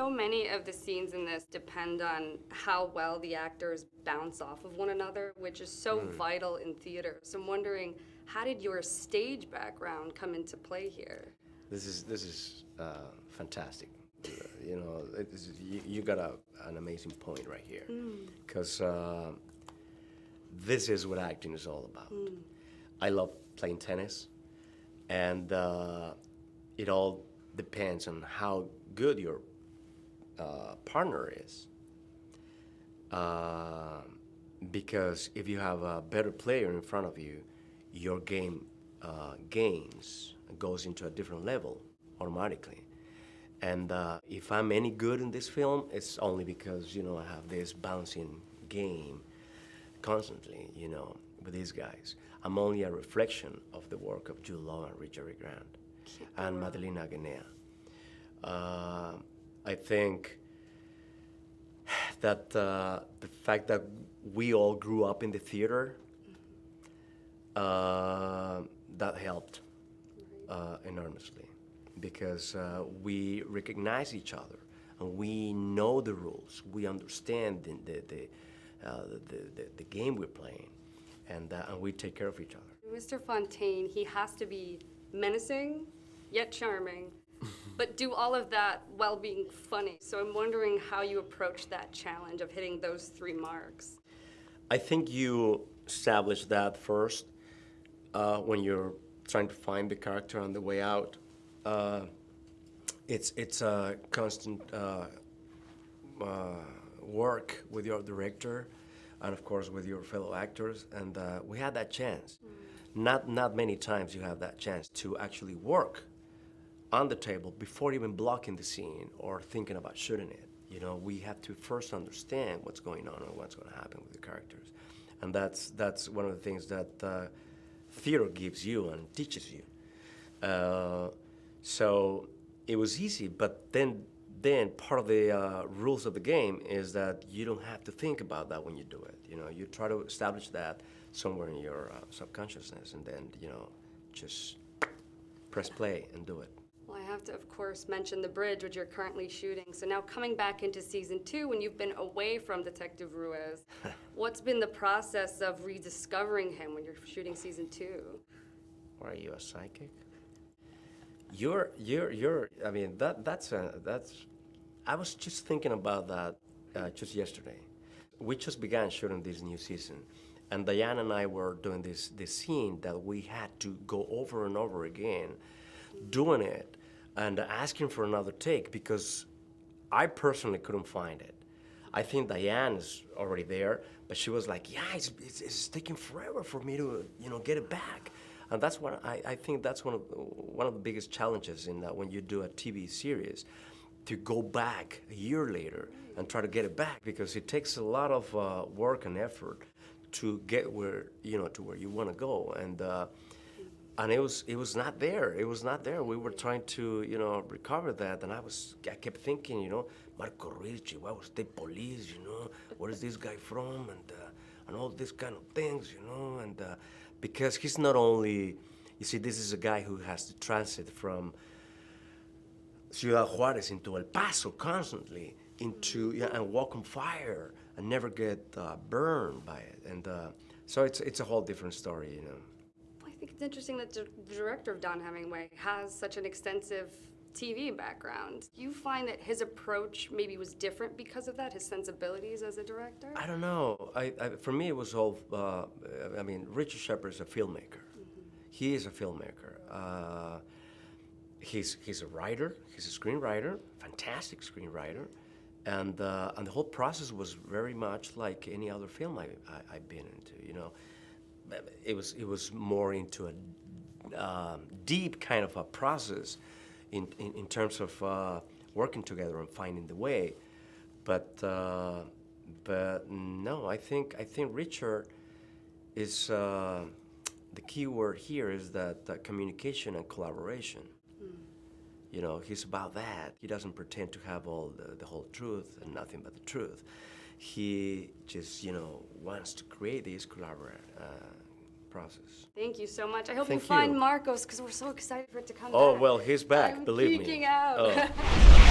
So many of the scenes in this depend on how well the actors bounce off of one another, which is so vital in theater. So I'm wondering, how did your stage background come into play here? This is fantastic. You got an amazing point right here, because this is what acting is all about. I love playing tennis, and it all depends on how good your partner is. Because if you have a better player in front of you, your game goes into a different level automatically. And if I'm any good in this film, it's only because, I have this bouncing game constantly, with these guys. I'm only a reflection of the work of Jude Law and Richard Grant and Madeleine Aguinea. I think that the fact that we all grew up in the theater, that helped enormously, because we recognize each other and we know the rules. We understand the game we're playing, and we take care of each other. Mr. Fontaine, he has to be menacing, yet charming, but do all of that while being funny. So I'm wondering how you approach that challenge of hitting those three marks. I think you establish that first when you're trying to find the character on the way out. It's a constant work with your director and, of course, with your fellow actors. And we had that chance. Not many times you have that chance to actually work on the table before even blocking the scene or thinking about shooting it. We have to first understand what's going on and what's going to happen with the characters. And that's one of the things that theater gives you and teaches you. So it was easy, but then part of the rules of the game is that you don't have to think about that when you do it. You try to establish that somewhere in your subconsciousness, and then, just press play and do it. Well, I have to, of course, mention The Bridge, which you're currently shooting. So now coming back into season 2, when you've been away from Detective Ruiz, what's been the process of rediscovering him when you're shooting season 2? Or are you a psychic? You're. I mean, that's. I was just thinking about that just yesterday. We just began shooting this new season, and Diane and I were doing this scene that we had to go over and over again, doing it and asking for another take, because I personally couldn't find it. I think Diane is already there, but she was like, "Yeah, it's taking forever for me to get it back." And that's what I think that's one of the biggest challenges in that when you do a TV series, to go back a year later and try to get it back, because it takes a lot of work and effort to get where to where you want to go, and it was not there. It was not there. We were trying to recover that, and I kept thinking, Marco Ricci, why was the police, where is this guy from, and all these kind of things, and because he's not only, this is a guy who has to transit from Ciudad Juarez into El Paso constantly, and walk on fire and never get burned by it, and so it's a whole different story, I think it's interesting that the director of Dom Hemingway has such an extensive TV background. Do you find that his approach maybe was different because of that, his sensibilities as a director? I don't know. For me, it was all. Richard Shepard is a filmmaker. He is a filmmaker. He's a writer. He's a screenwriter, fantastic screenwriter, and the whole process was very much like any other film I've been into. It was more into a deep kind of a process in terms of working together and finding the way. But no, I think Richard is the key word here is that communication and collaboration. He's about that. He doesn't pretend to have all the whole truth and nothing but the truth. He just, wants to create this collaborative process. Thank you so much. I hope Thank you find you. Marcos, because we're so excited for it to come back. Oh, well, he's back, I'm believe me. geeking out. Oh.